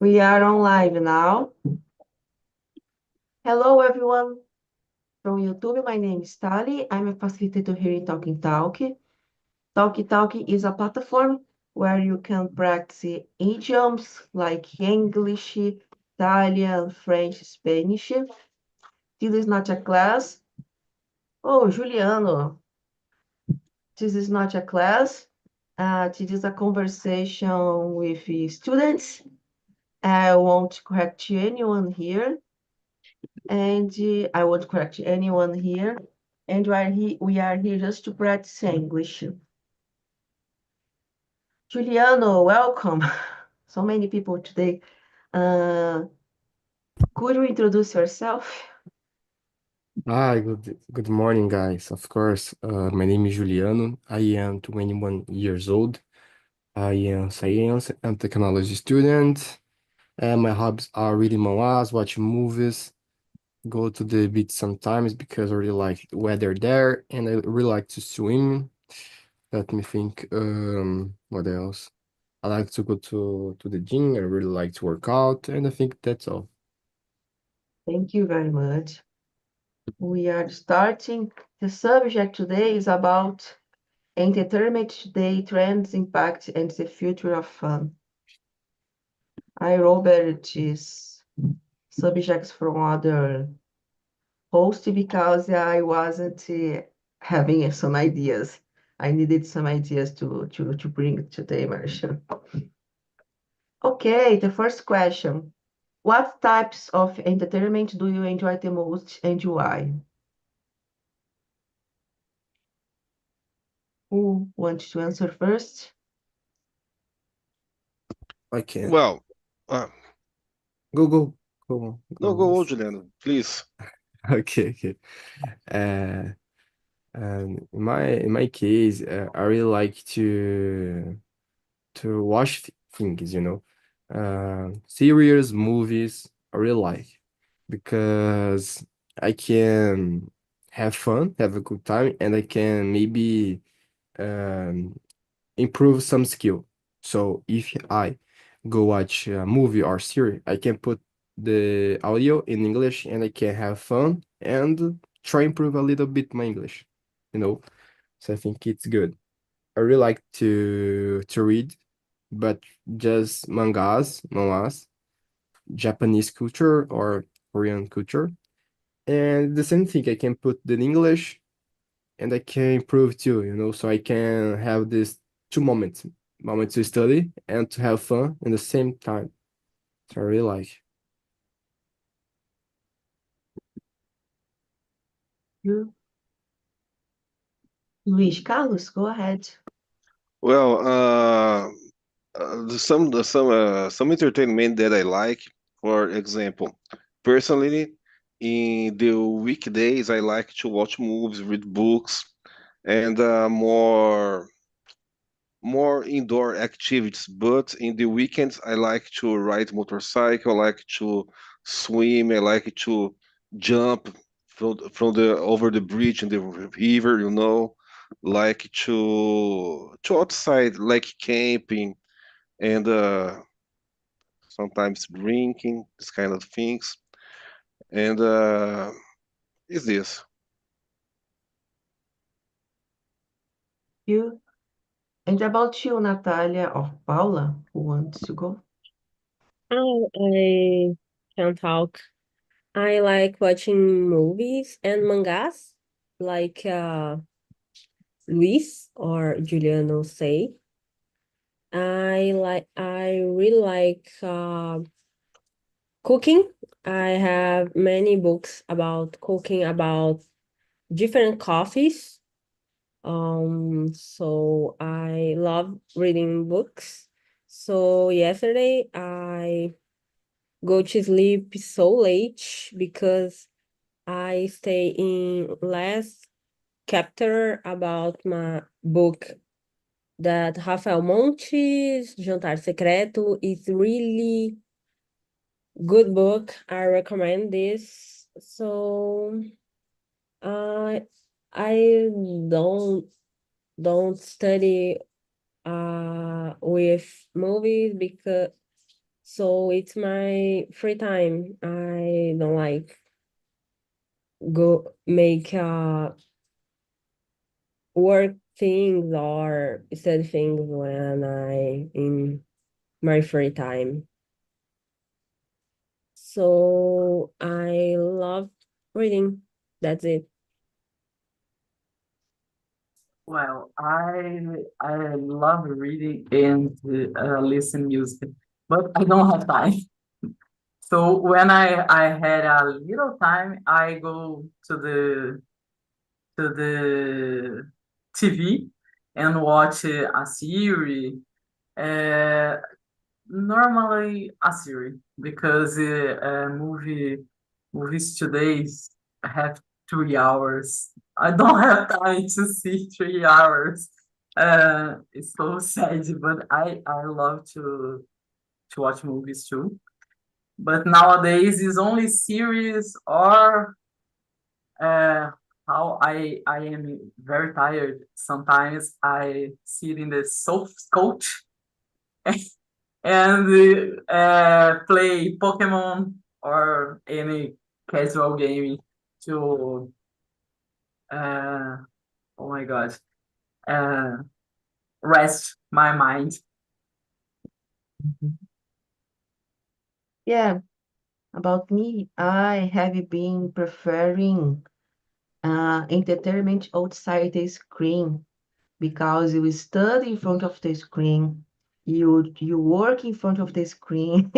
We are on live now. Hello, everyone from YouTube. My name is Tali. I'm a facilitator here in Talking Talk. Talkie Talk is a platform where you can practice idioms like English, Italian, French, Spanish. This is not a class. Oh, Juliano, this is not a class. This is a conversation with students. I won't correct anyone here. And I won't correct anyone here. And we are here just to practice English. Juliano, welcome. So many people today. Uh, could you introduce yourself? Hi, good morning, guys. Of course, my name is Juliano. I am 21 years old. I am science and technology student, and my hobbies are reading manhwas, watching movies, go to the beach sometimes because I really like the weather there, and I really like to swim. Let me think. What else? I like to go to the gym. I really like to work out, and I think that's all. Thank you very much. We are starting. The subject today is about entertainment today, trends, impact, and the future of fun. I Robert is subjects from other host because I wasn't having some ideas. I needed some ideas to bring to the immersion. Okay, the first question. What types of entertainment do you enjoy the most and why? Who wants to answer first? I can Well, uh, go go go no, go. go on, Juliano, please. Okay, okay. Uh, in my case, I really like to watch things, series, movies. I really like because I can have fun, have a good time, and I can maybe um, improve some skill. So if I go watch a movie or series, I can put the audio in English and I can have fun and try improve a little bit my English, you know. So I think it's good. I really like to read, but just manhwas, Japanese culture or Korean culture. And the same thing, I can put it in English and I can improve too, so I can have this two moment to study and to have fun in the same time. So I really like. You, Luis Carlos, go ahead. Well, some entertainment that I like. For example, personally, in the weekdays, I like to watch movies, read books, and more indoor activities. But in the weekends, I like to ride motorcycle, I like to swim, I like to jump from the over the bridge in the river, like to outside, like camping and sometimes drinking, this kind of things. And is this? You. And about you, Natalia or Paula, who wants to go? Oh, I can talk. I like watching movies and mangas, like Luis or Juliano say. I really like cooking. I have many books about cooking, about different coffees. So I love reading books. So yesterday I go to sleep so late because I stay in last chapter about my book that Rafael Montes, Jantar Secreto, is really good book. I recommend this. So I I don't study with movies because So it's my free time. I don't like go make work things or study things when I in my free time. So I love reading. That's it. Well, I love reading and listen music, but I don't have time. So when I had a little time, I go to the TV and watch a series. Uh, Normally a series because movies today have 3 hours. I don't have time to see 3 hours. It's so sad, but I love to watch movies too. But nowadays it's only series or uh, how I am very tired. Sometimes I sit in the soft couch and play Pokemon or any casual game to uh, oh my god, uh, rest my mind. Yeah, about me, I have been preferring entertainment outside the screen because you study in front of the screen, you work in front of the screen,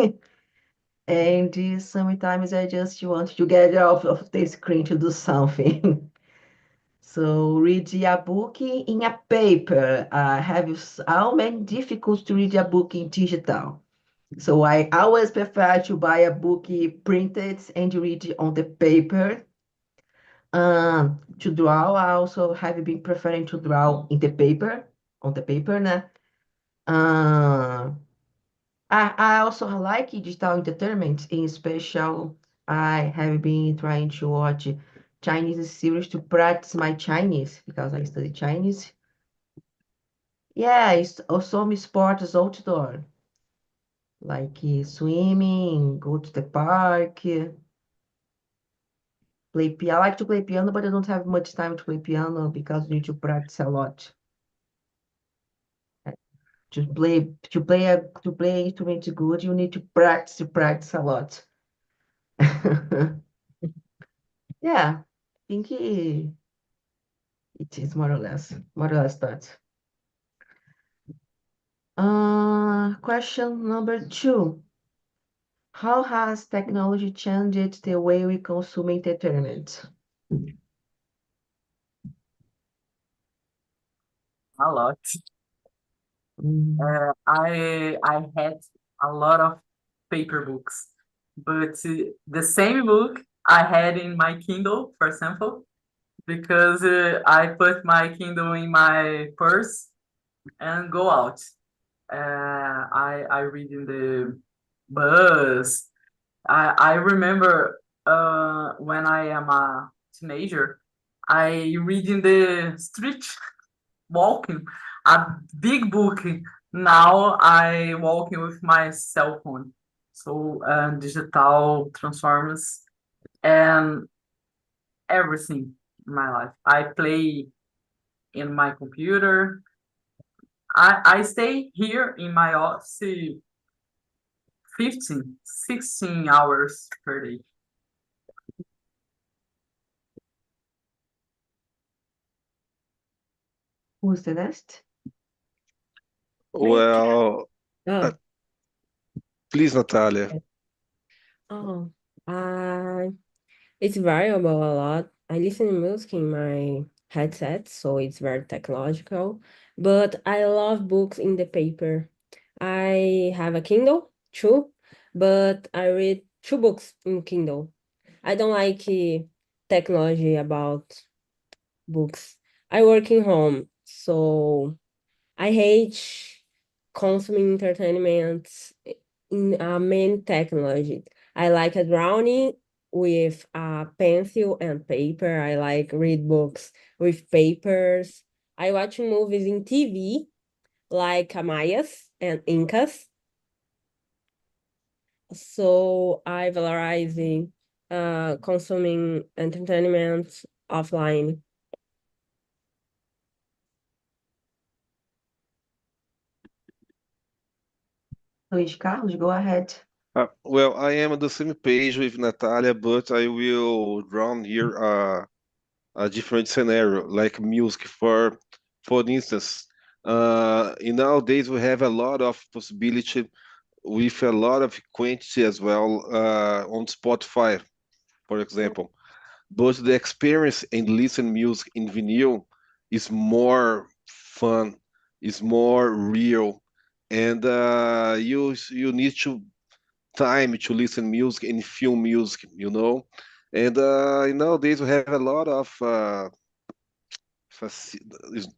and sometimes I just want to get off of the screen to do something. So read a book in a paper. I have how many difficulties to read a book in digital. So I always prefer to buy a book printed and read it on the paper. To draw, I also have been preferring to draw in the paper, on the paper, né? Uh, I also like digital entertainment, in special, I have been trying to watch Chinese series to practice my Chinese because I study Chinese. Yeah, it's also some sports outdoor, like swimming, go to the park, play piano. I like to play piano, but I don't have much time to play piano because you need to practice a lot. To play instrument good, you need to practice a lot. Yeah, I think it is more or less that. Question number 2. How has technology changed the way we consume entertainment? A lot. Mm, I had a lot of paper books, but the same book I had in my Kindle, for example, because I put my Kindle in my purse and go out. I read in the bus. I remember when I am a teenager, I read in the street walking a big book. Now I walking with my cell phone. So digital transforms and everything in my life. I play in my computer. I stay here in my office 15, 16 hours per day. who's the next? Well, uh, Oh, please, Natalia. oh, it's variable a lot. I listen to music in my headset, so it's very technological. But I love books in the paper. I have a Kindle too, but I read 2 books in Kindle. I don't like technology about books. I work in home, so I hate consuming entertainment in main technology. I like a drawing with a pencil and paper. I like read books with papers. I watch movies in TV like Mayas and Incas. So I valorizing consuming entertainment offline. Luiz Carlos, go ahead. Well, I am on the same page with Natalia, but I will draw here a different scenario, like music. For instance, in nowadays we have a lot of possibility with a lot of quantity as well on Spotify, for example. But the experience in listen music in vinyl is more fun, is more real, and you need to time to listen music and feel music, you know. And nowadays we have a lot of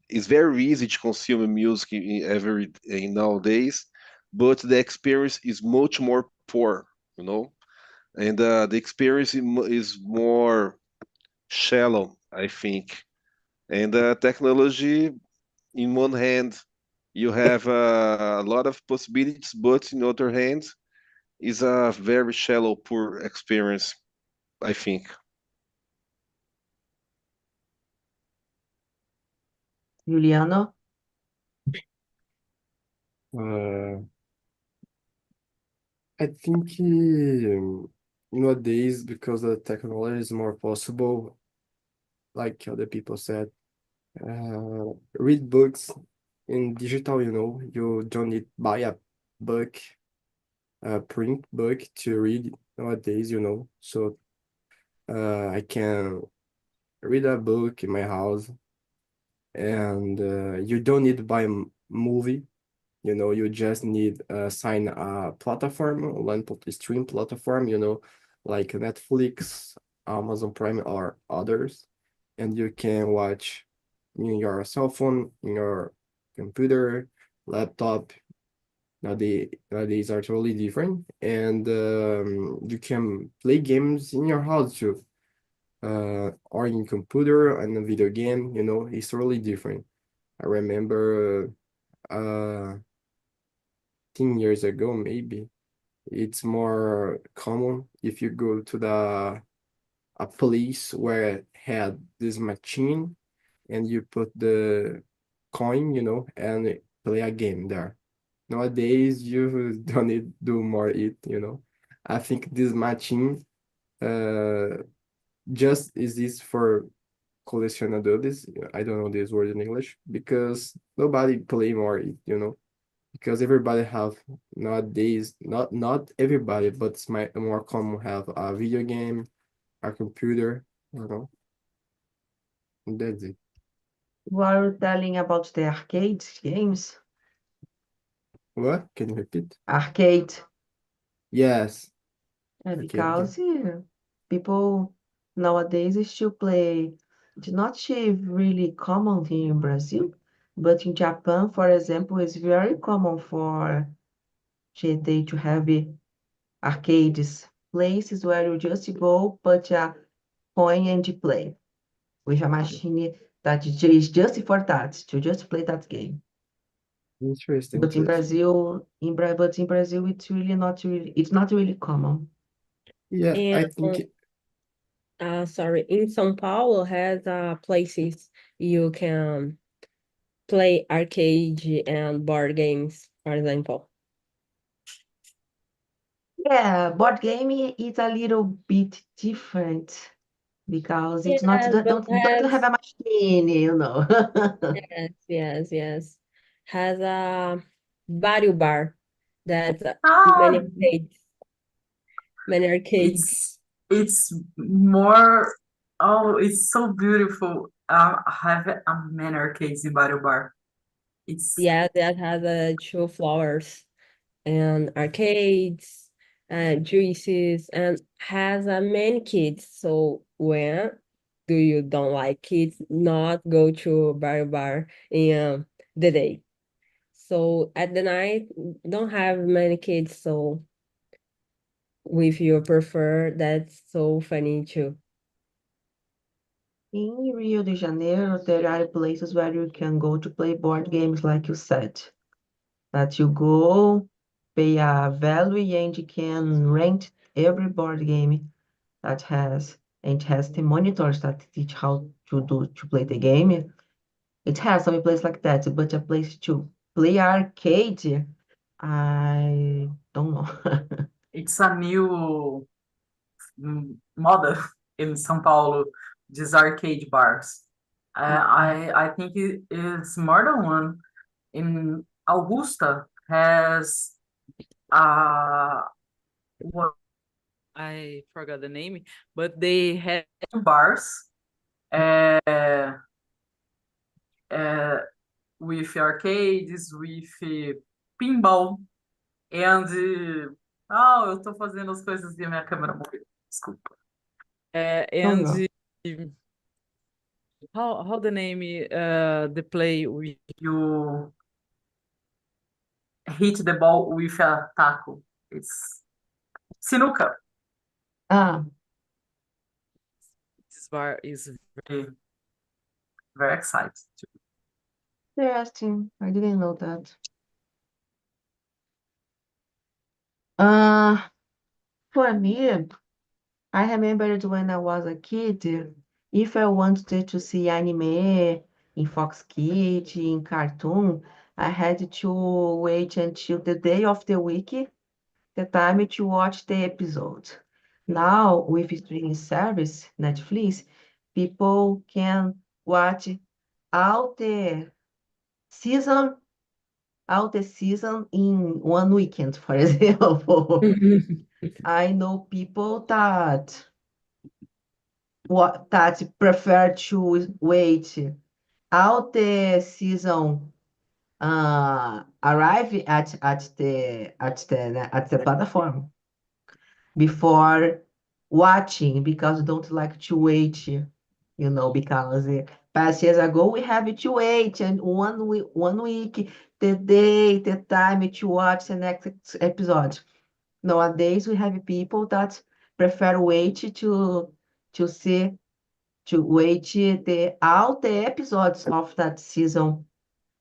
it's very easy to consume music in nowadays, but the experience is much more poor, you know. And the experience is more shallow, I think. And technology, in one hand, you have a lot of possibilities, but in other hand, is a very shallow, poor experience, I think. Juliano? Uh, I think nowadays, because the technology is more possible, like other people said, read books in digital, you don't need buy a book, a print book to read nowadays, So I can read a book in my house, and you don't need to buy a movie. You just need sign a platform, stream platform, like Netflix, Amazon Prime, or others, and you can watch in your cell phone, in your computer, laptop. Nowadays are totally different, and you can play games in your house too, or in computer and a video game. It's totally different. I remember 10 years ago, maybe it's more common if you go to a place where it had this machine, and you put the coin, and play a game there. Nowadays, you don't need do more it. I think this machine uh just exists for colecionadores. I don't know this word in English, because nobody play more it. Because everybody have nowadays, not everybody, but it's more common have a video game, a computer, and that's it. While telling about the arcade games, What? Can you repeat? arcade, Yes. Arcade game. because people nowadays still play. It's not really common here in Brazil, but in Japan, for example, it's very common for GTA to have arcades, places where you just go, put a coin and play with a machine that is just for that, to just play that game. Interesting, But in interesting. Brazil, it's not really common. Yeah, I And think sorry, in São Paulo has places you can play arcade and board games, for example. Yeah, board game is a little bit different because it's not Yes, but doesn't have has a machine. yes. Has a value bar that's Ah, many arcades. it's more. Oh, it's so beautiful. Have a man arcades in Battle Bar. It's Yeah, that has two floors and arcades and juices and has many kids. So when do you don't like kids, not go to bar in the day. So at the night, don't have many kids. So if you prefer, that's so funny too. In Rio de Janeiro, there are places where you can go to play board games, like you said, that you go. pay a value and can rent every board game that has the monitors that teach how to play the game. It has some place like that, but a place to play arcade, I don't know. It's a new model in São Paulo, these arcade bars. I think it is more than one. In Augusta has what I forgot the name, but they have bars uh, uh, with arcades, with pinball, and oh, eu tô fazendo as coisas e a minha câmera morreu. Desculpa. Oh, And no. how the name the play with you hit the ball with a taco? It's sinuca. Ah, This bar is very very excited. interesting. I didn't know that. Uh, for me, I remembered when I was a kid, if I wanted to see anime in Fox Kids, in cartoon, I had to wait until the day of the week, the time to watch the episode. Now, with streaming service, Netflix, people can watch all the season, all the season in one weekend, for example. I know people that prefer to wait all the season arrive at the platform before watching because don't like to wait, because past years ago we have to wait and one week, the day, the time to watch the next episode. Nowadays we have people that prefer wait to see to wait all the episodes of that season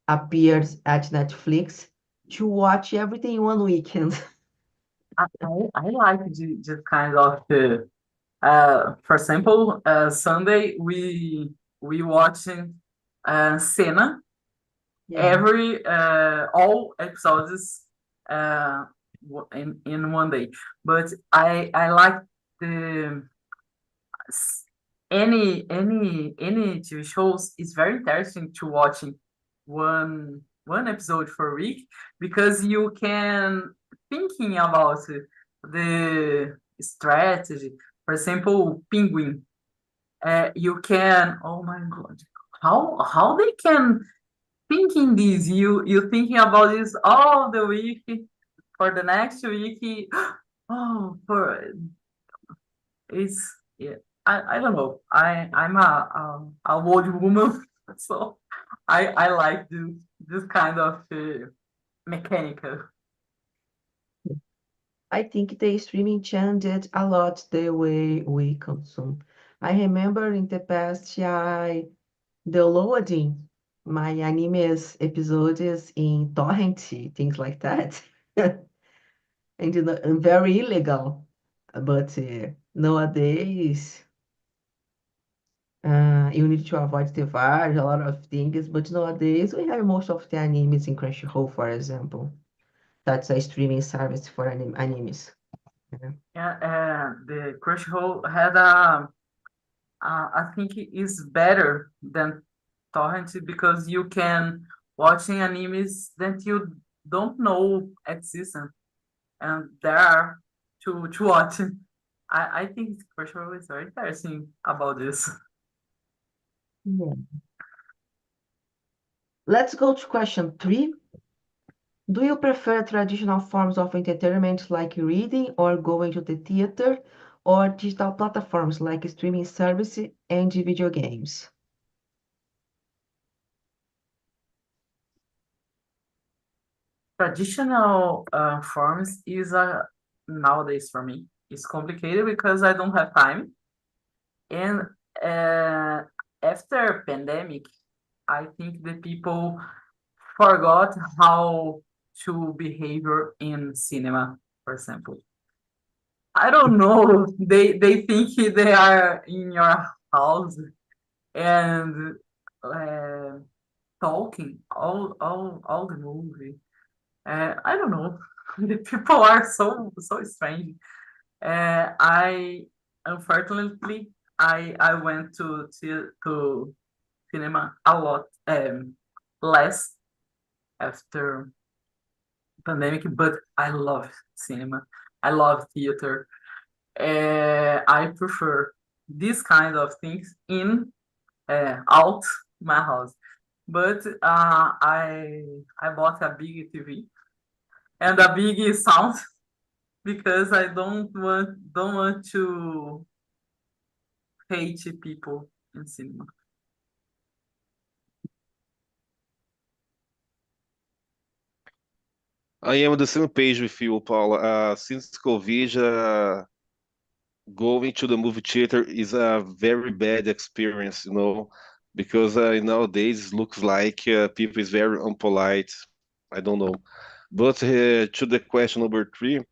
appears at Netflix to watch everything in one weekend. I like this kind of for example, Sunday we watching Cena Yeah. every all episodes in one day. But I like the any TV shows is very interesting to watching one episode for a week because you can thinking about the strategy. For example, Penguin. You can, oh my God, how they can thinking this? You thinking about this all the week for the next week. Oh, for it's yeah. I don't know. I'm a old woman, so I like this kind of mechanical. I think the streaming changed a lot the way we consume. I remember in the past I downloading my animes episodes in torrent, things like that. And very illegal. But nowadays, you need to avoid the VAR, a lot of things. But nowadays, we have most of the animes in Crunchyroll, for example. That's a streaming service for animes. Yeah. Yeah, the Crunchyroll had I think it is better than torrent because you can watching animes that you don't know existent and there are to watch. I think Crunchyroll is very interesting about this. Yeah. Let's go to question 3. Do you prefer traditional forms of entertainment like reading or going to the theater, or digital platforms like streaming service and video games? Traditional forms is nowadays for me it's complicated because I don't have time and uh, after pandemic I think the people forgot how to behavior in cinema, for example. I don't know. They think they are in your house and uh, talking all the movie. I don't know. The people are so strange. I unfortunately I went to cinema a lot less after pandemic, but I love cinema. I love theater. I prefer this kind of things in out my house. But I bought a big TV and a big sound because I don't want to hate people in cinema. I am on the same page with you, Paula. Since COVID, going to the movie theater is a very bad experience, because nowadays it looks like people is very unpolite. I don't know. But to the question number three,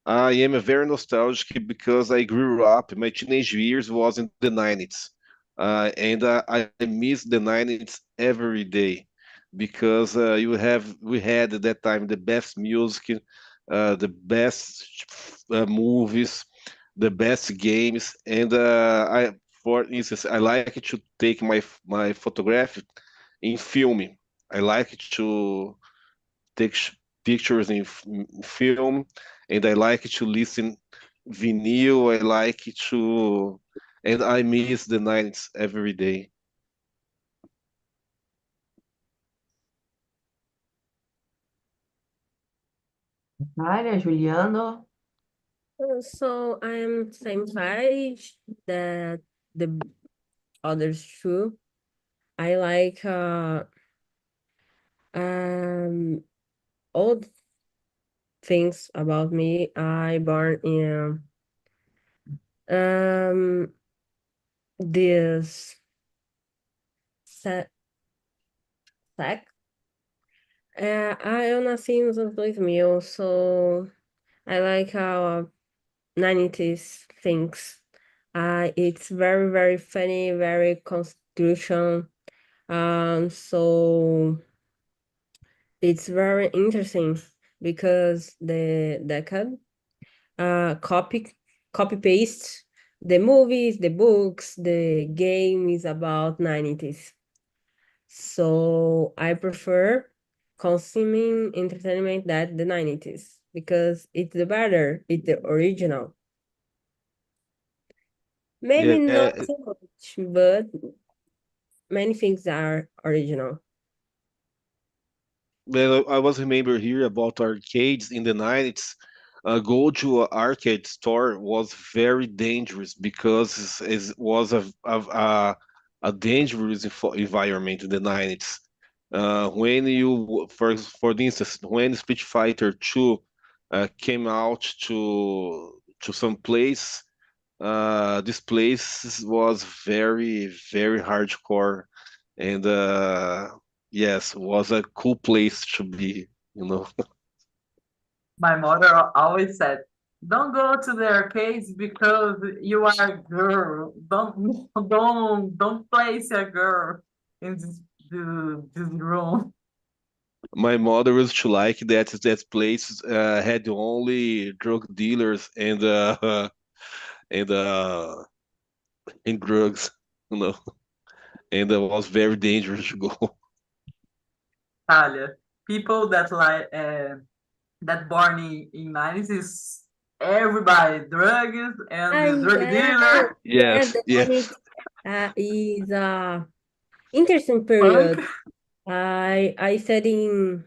I am a very nostalgic because I grew up. My teenage years was in the 90s, and I miss the 90s every day because we had at that time the best music, the best movies, the best games, and for instance, I like to take my photograph in film. I like to take pictures in film, and I like to listen vinyl. I like to, and I miss the nights every day. Natália, Juliano. So I'm same page that the others too. I like um old things about me. I born in um this se- sec. Eu nasci nos anos 2000, so I like how 90s things. It's very, very funny, very constitution. So it's very interesting because the decade copy paste the movies, the books, the game is about 90s. So I prefer consuming entertainment that the 90s because it's the better, it's the original. Maybe not Yeah, so much, but many things are original. well, I was remember here about arcades in the 90s. Go to an arcade store was very dangerous because it was a dangerous environment in the 90s. When you, for instance, when Street Fighter 2 came out to some place, this place was very, very hardcore, and yes, was a cool place to be, you know. My mother always said, "Don't go to the arcades because you are a girl. Don't place a girl in this room." My mother used to like that place had only drug dealers and and drugs, you know, and it was very dangerous to go. Talia, people that born in 90s is everybody drugs and the drug Yeah, dealer, yeah, Yes, the yes. 90s is a interesting punk. period. I study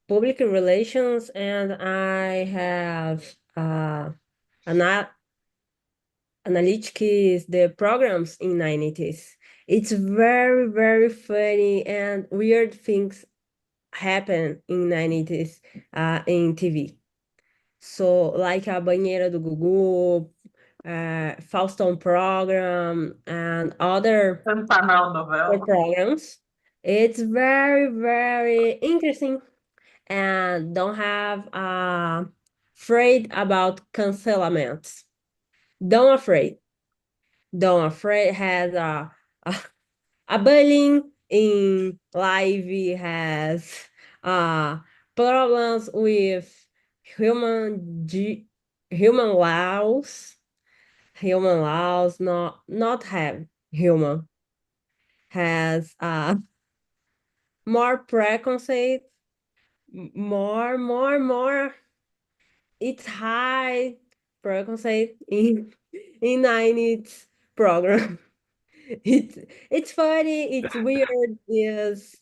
public relations and I have ana analytics the programs in 90s. It's very, very funny and weird things happen in 90s in TV. So like a banheira do Gugu, Faustão program and other Pantanal novela. programs. It's very, very interesting and don't have afraid about cancelaments. Don't afraid. Don't afraid has a, a bullying in life, has uh problems with human g human laws. Human laws not have human has more preconceived, more. It's high preconceived in 90s program. It's funny, it's weird, is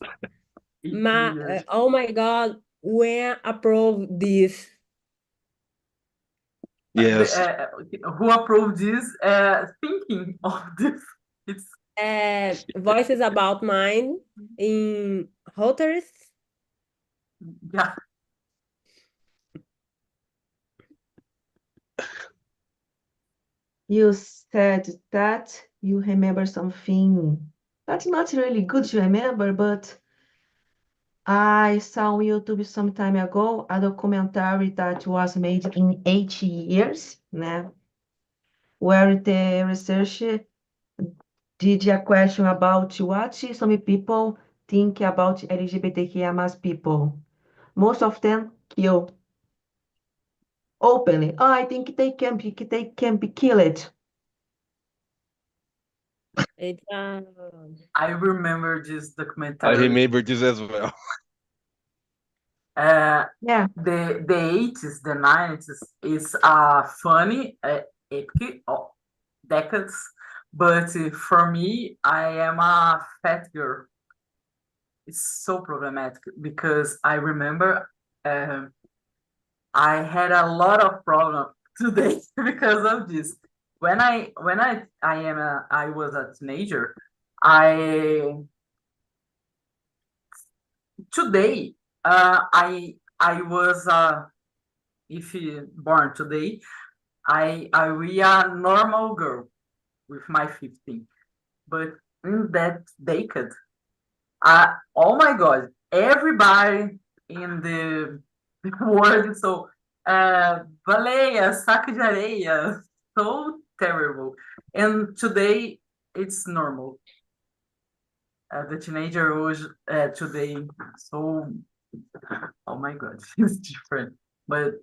It's weird. oh my God, when approve this Yes. Who approved this? Thinking of this. It's voices about mine in Reuters. yeah. You said that you remember something that's not really good to remember, but I saw on YouTube some time ago a documentary that was made in 80 years, né? Where the researcher did a question about what some people think about LGBTQIA+ people. Most of them kill openly. Oh, I think they can be killed. It's I remember this I documentary. remember this as well. Yeah. The 80s, the 90s is funny, epic decades, but for me, I am a fat girl. It's so problematic because I remember um I had a lot of problem today because of this. I was a teenager, I today I was if you born today, I we a normal girl with my 15. But in that decade, oh my God, everybody in the world so baleia, saco de areia, so terrible. And today it's normal. The teenager was today so oh my God, it's different. But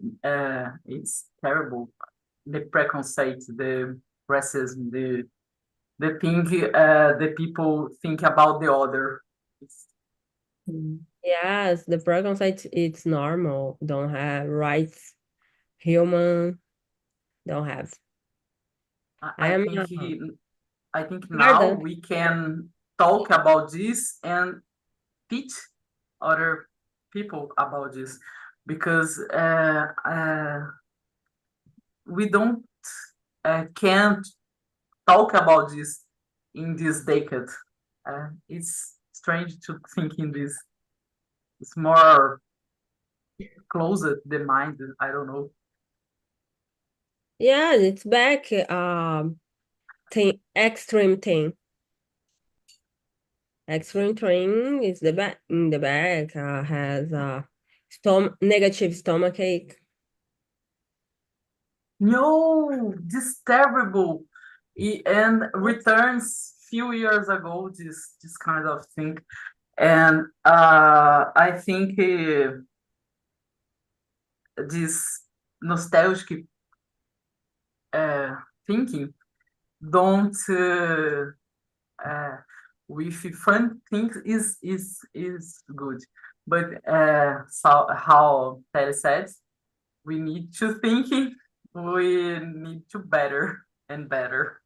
it's terrible. The preconcept, the racism, the thing the people think about the other. It's, yes, the preconcept it's normal. Don't have rights. Human don't have. I I I am think I think now harder. we can talk about this and teach other people about this because we don't can't talk about this in this decade. It's strange to think in this. It's more closer the mind. I don't know. Yeah, it's back. Thing extreme thing. Extreme thing is the back in the back. Has negative stomach ache. No, this terrible. And returns few years ago. This kind of thing, and I think this nostalgic thinking don't uh, with fun things is good, but so how Terry said, we need to thinking, we need to better and better.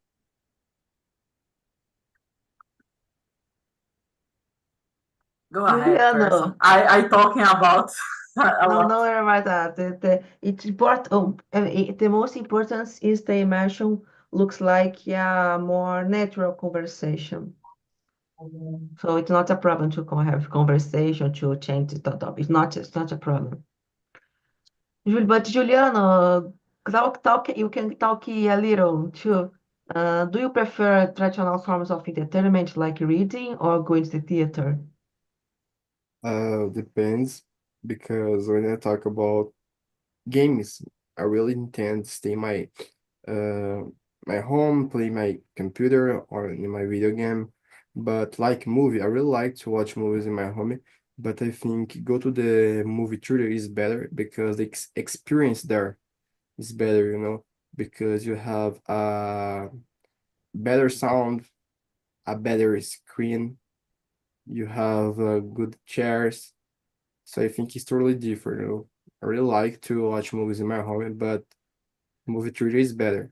Go ahead, person. Juliano, I talking about a no, lot. no worry about that. It's important. The most important is the immersion looks like a more natural conversation. So it's not a problem to have conversation to change the topic. It's not a problem. But Juliano, you can talk a little too. Do you prefer traditional forms of entertainment like reading or going to the theater? Depends. because when I talk about games, I really intend to stay uh my home, play my computer or in my video game. But like movie, I really like to watch movies in my home. But I think go to the movie theater is better because the experience there is better, because you have a better sound, a better screen, you have good chairs. So I think it's totally different. I really like to watch movies in my home, but movie theater is better.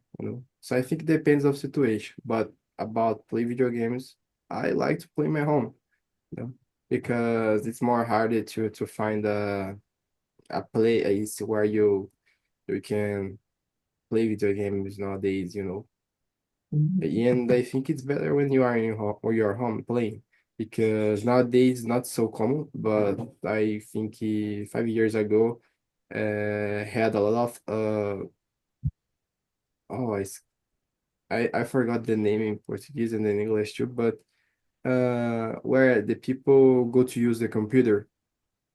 So I think it depends of situation. But about play video games, I like to play in my home, you know, because it's more harder to find a place where you can play video games nowadays. Mhm. And I think it's better when you are in home or you're home playing because nowadays not so common, but I think 5 years ago, had a lot of oh I forgot the name in Portuguese and in English too, but where the people go to use the computer,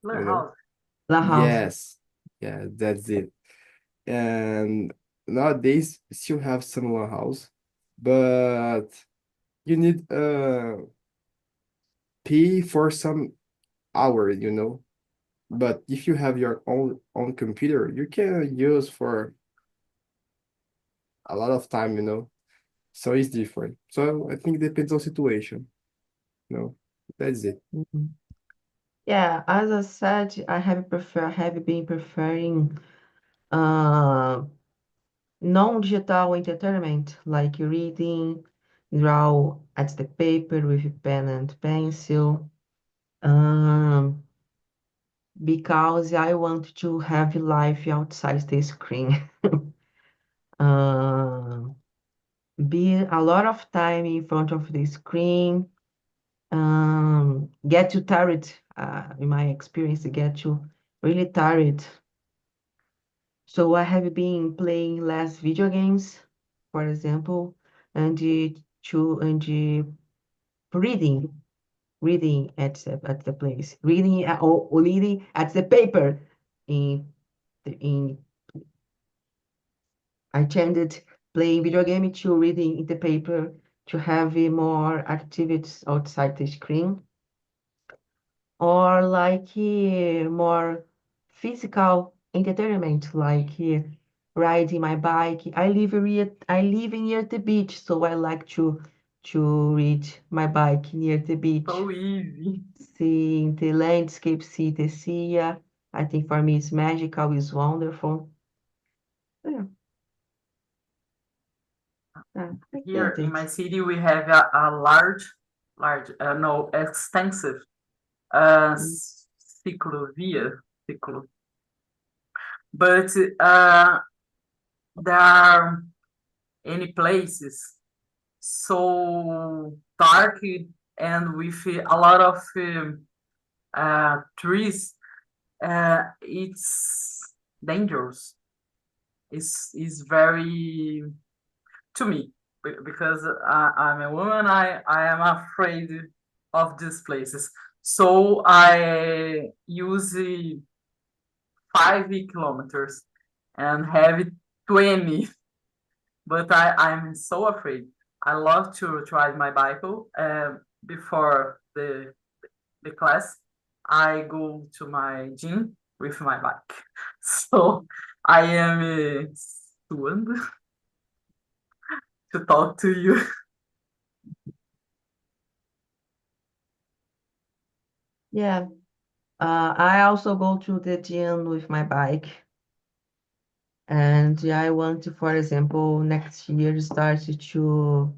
you know? House. La House. Yes, yeah, that's it. And nowadays still have some house, but you need pay for some hour. But if you have your own computer, you can use for a lot of time. So it's different. So I think it depends on situation. No, that's it. Mhm. Yeah, as I said, I have been preferring uh, non-digital entertainment, like reading, draw at the paper with pen and pencil, um, because I want to have life outside the screen. Um, be a lot of time in front of the screen, get too tired, in my experience, get you really tired. So I have been playing less video games, for example, and reading, reading at the place, reading or reading at the paper. In in I changed playing video game to reading in the paper to have more activities outside the screen, or like more physical entertainment, like riding my bike. I live near the beach, so I like to ride my bike near the beach, So easy. seeing the landscape, see the sea. Yeah, I think for me it's magical, it's wonderful. Yeah, I Here get in my it. city, we have a no, extensive Mm. ciclovia, ciclo. But uh, there are any places so dark and with a lot of trees. It's dangerous. It's very to me because I'm a woman. I am afraid of these places. So I use 5 kilometers and have 20, but I'm so afraid. I love to ride my bike before the class. I go to my gym with my bike. So I am suando to talk to you. Yeah, I also go to the gym with my bike. And I want to, for example, next year start to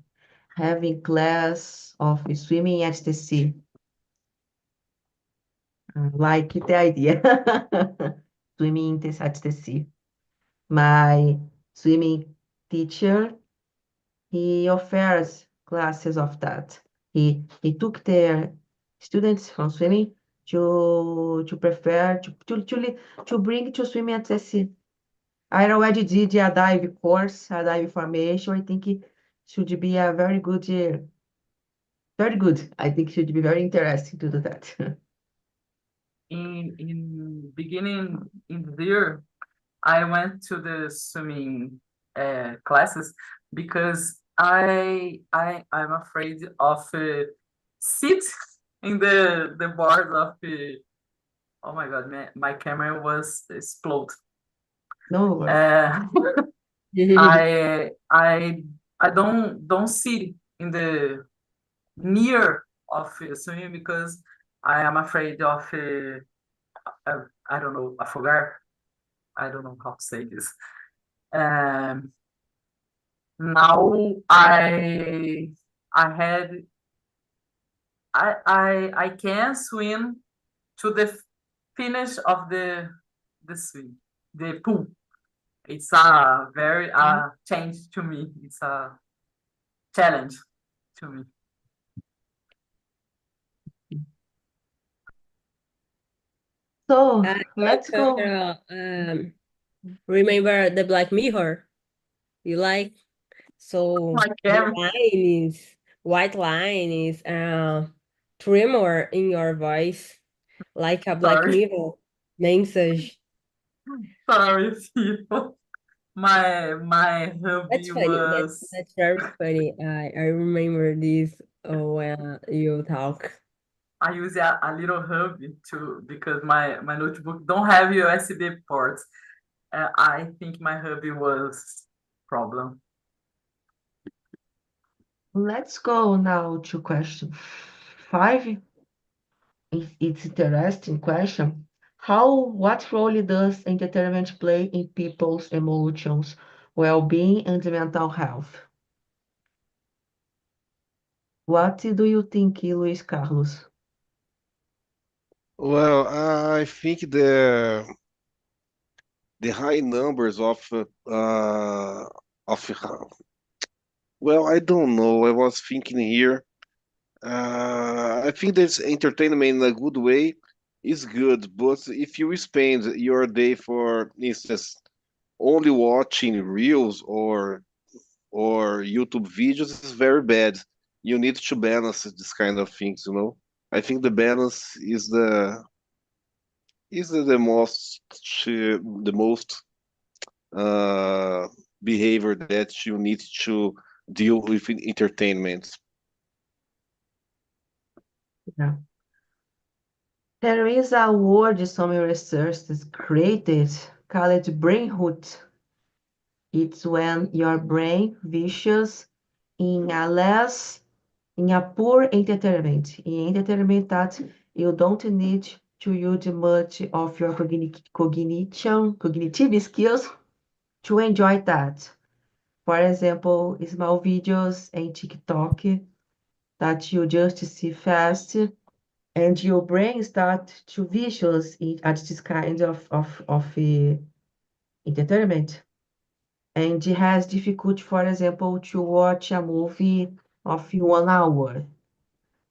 having class of swimming at the sea. Like the idea. Swimming at the sea. My swimming teacher, he offers classes of that. He took their students from swimming to prefer to bring to swimming at the sea. I already did a dive course, a dive formation. I think it should be a very good, very good. I think it should be very interesting to do that. in beginning in the year, I went to the swimming classes because I'm afraid of sit in the board of the. Oh my God, my camera was explode. No worries. I don't sit in the near of swimming because I am afraid of I don't know afogar. I don't know how to say this. Um, Now I had I can swim to the finish of the swim, the pool. It's a very change to me. It's a challenge to me. So I let's go. remember the Black Mirror. You like? So My the camera, line is white line is tremor in your voice, like a Black sorry, Mirror message. sorry, people. My That's hubby funny. was. That's very funny. I remember this when you talk. I use a little hubby to because my notebook don't have USB ports. I think my hubby was problem. Let's go now to question 5. It's interesting question. What role does entertainment play in people's emotions, well-being, and mental health? What do you think, Luis Carlos? Well, I think the high numbers of well, I don't know. I was thinking here. I think this entertainment in a good way is good, but if you spend your day, for instance, only watching reels or YouTube videos, is very bad. You need to balance this kind of things, you know. I think the balance is the most uh, behavior that you need to deal with in entertainment. Yeah. There is a word some researchers created called brain rot. It's when your brain vicious in a less in a poor entertainment. In entertainment that you don't need to use much of your cognitive skills to enjoy that. For example, small videos in TikTok that you just see fast and your brain start to visualize it at this kind of entertainment. And it has difficulty, for example, to watch a movie of 1 hour.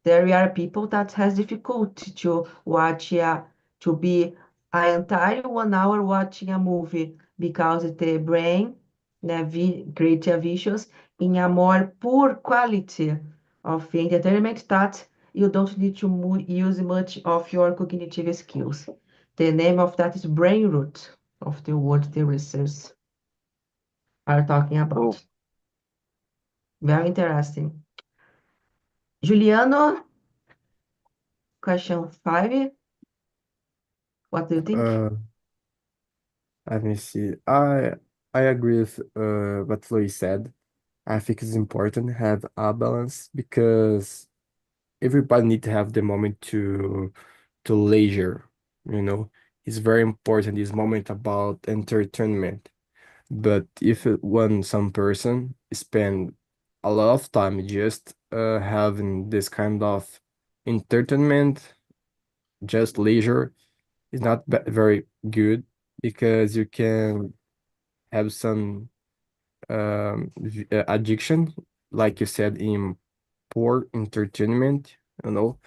There are people that has difficulty to watch to be an entire 1 hour watching a movie because the brain create a visuals in a more poor quality of entertainment that you don't need to use much of your cognitive skills. The name of that is brain root of the word the researchers are talking Oh, about. Very interesting. Juliano, question 5. What do you think? Uh, Let me see. I agree with what Luis said. I think it's important to have a balance because everybody need to have the moment to leisure, you know. It's very important this moment about entertainment. But if one some person spend a lot of time just having this kind of entertainment, just leisure, is not very good because you can have some addiction, like you said, in poor entertainment, you know,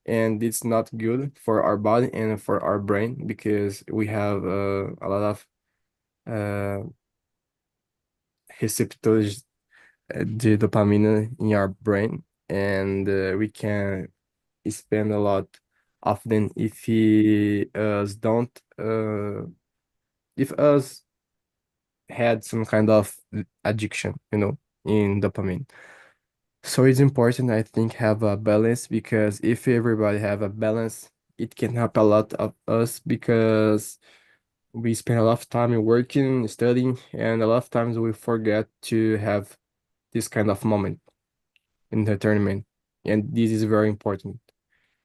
and it's not good for our body and for our brain because we have a lot of uh, receptors, the dopamine in our brain, and we can spend a lot of them if he us don't if us had some kind of addiction, in dopamine. So it's important, I think, have a balance, because if everybody have a balance, it can help a lot of us, because we spend a lot of time working, studying, and a lot of times we forget to have this kind of moment in the tournament. And this is very important,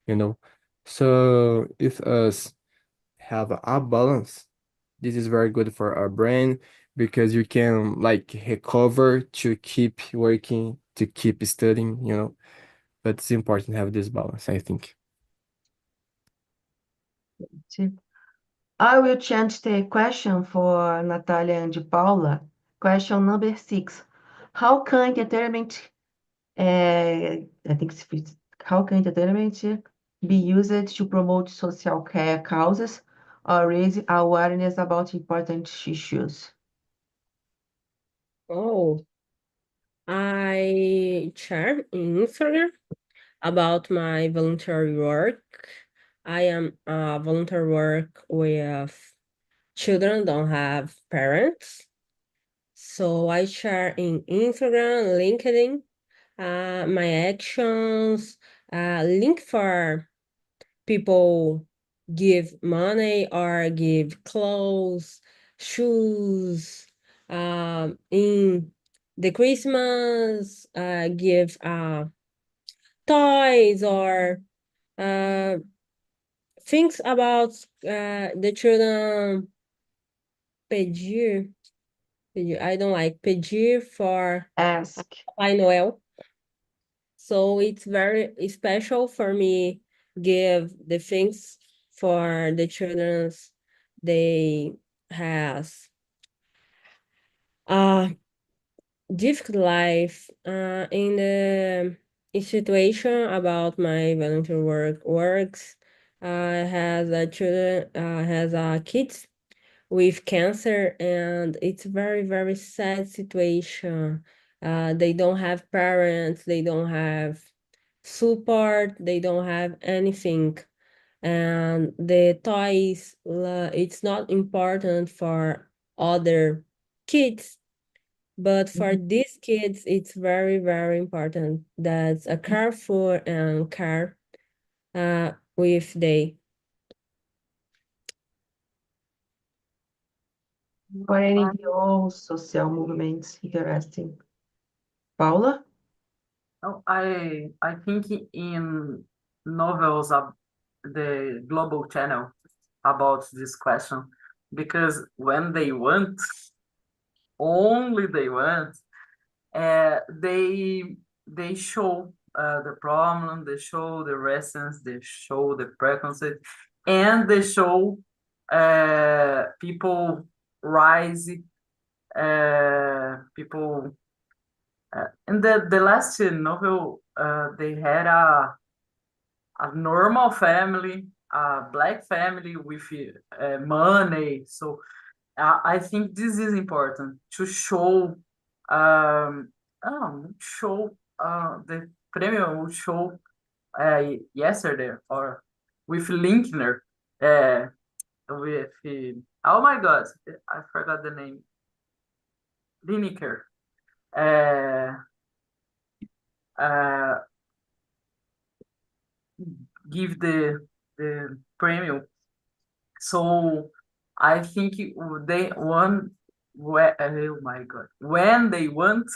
you know. So if us have a balance, this is very good for our brain, because you can like recover to keep working, to keep studying, but it's important to have this balance, I think. I will change the question for Natalia and Paula. Question number 6. How can entertainment, I think how can entertainment be used to promote social care causes or raise awareness about important issues? Oh, I share in Instagram about my voluntary work. I am volunteer work with children don't have parents. So I share in Instagram, LinkedIn, my actions, link for people give money or give clothes, shoes, in the Christmas, give toys or uh, things about the children pedir. I don't like pedir for Ask. Papai Noel. So it's very special for me give the things for the children's they has a difficult life in the situation about my volunteer works has a children has a kids with cancer, and it's very very sad situation. They don't have parents, they don't have support, they don't have anything, and the toys it's not important for other kids, but for these kids it's very very important. That's a careful and care with they. Or any NGOs, social movements interesting. Paula? No, I think in novels of the Global Channel about this question, because when they want, only they want, they show the problem, they show the reasons, they show the preconcept, and they show people rise, people. In the last novel, they had a normal family, a black family with money. So I think this is important to show, show the premium will show yesterday or with Linkner, with oh my God, I forgot the name, Lineker. Uh, uh, give the premium. So I think they want, oh my God, when they want,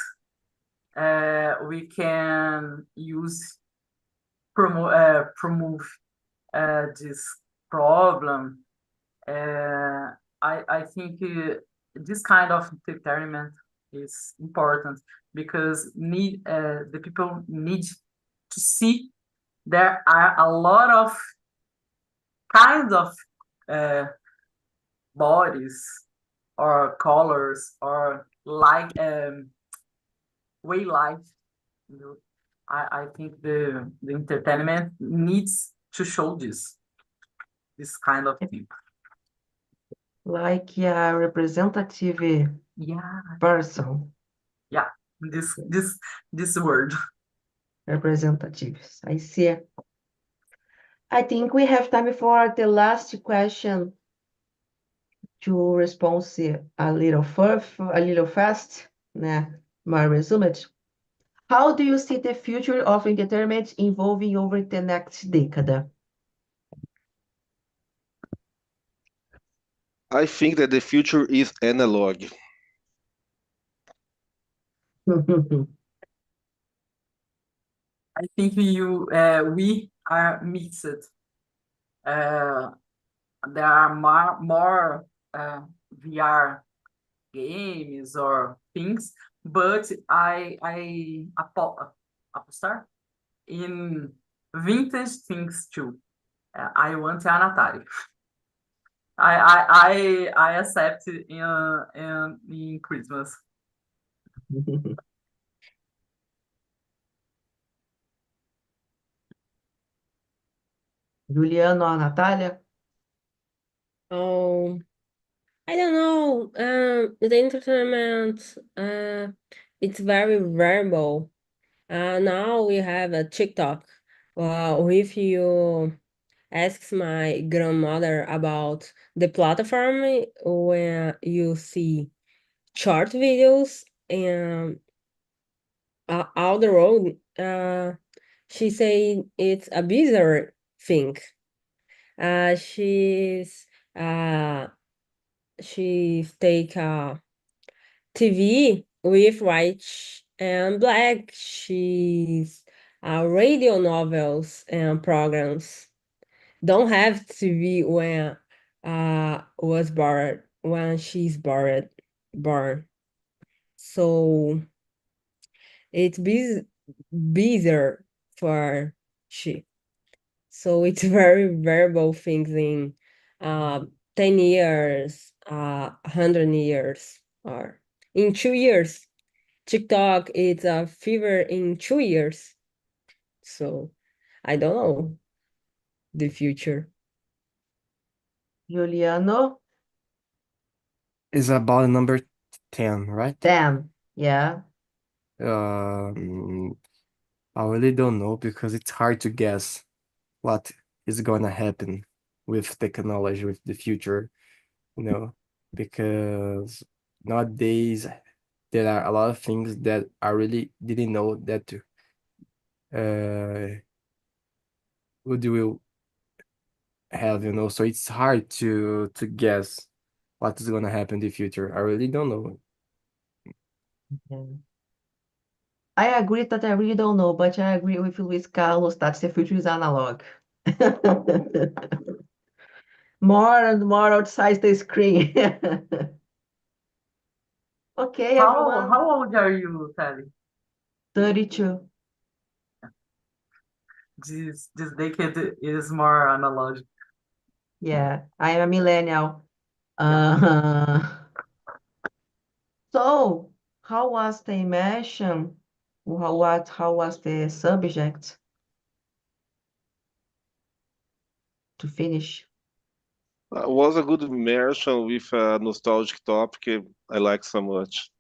we can use promote this problem. I think this kind of entertainment is important because the people need to see there are a lot of kinds of uh, bodies or colors or like way life. You know, I think the entertainment needs to show this kind of thing. Like a representative Yeah, person. yeah. This word. Representatives. I see. I think we have time for the last question to respond a little fast, né? My resume. How do you see the future of entertainment evolving over the next decade? I think that the future is analog. I think we are mixed. Uh, there are more VR games or things, but I apostar in vintage things too. I want an Atari. I accept in Christmas. Juliano or Natália? Oh, I don't know. The entertainment, it's very variable. Now we have a TikTok. If you ask my grandmother about the platform where you see short videos and all the road, she say it's a bizarre thing. Uh, she's uh she's take a TV with white and black. She's radio novels and programs. Don't have TV when was born when she's born. So it's busier for she. So it's very variable things in 10 years, 100 years, or in 2 years. TikTok is a fever in 2 years. So I don't know the future. Juliano? Is about number 10, right? 10. Yeah. Um, I really don't know because it's hard to guess what is gonna happen with technology, with the future, you know, because nowadays there are a lot of things that I really didn't know that would will have, so it's hard to guess what is gonna happen in the future. I really don't know. Yeah. I agree that I really don't know, but I agree with Luis Carlos that the future is analog. More and more outside the screen. Okay, everyone. How old are you, Sally? 32. This decade is more analog. Yeah, I am a millennial. Yeah. So, how was the immersion? How was the subject to finish? Was a good immersion with a nostalgic topic I like so much.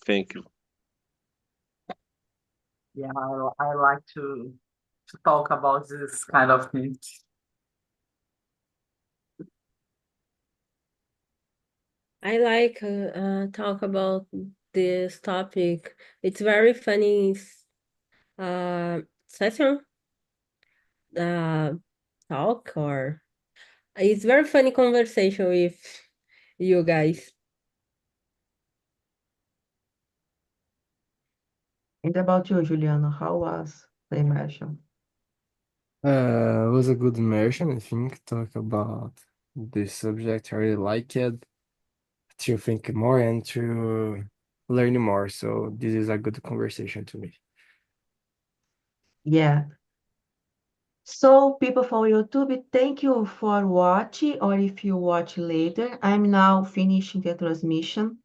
Thank you. Yeah, I like to talk about this kind of things. I like talk about this topic. It's very funny session uh talk or it's very funny conversation with you guys. And about you, Juliano, how was the immersion? It was a good immersion, I think, talk about this subject. I really like it to think more and to learn more. So this is a good conversation to me. Yeah. So, people from YouTube, thank you for watching, or if you watch later, I'm now finishing the transmission.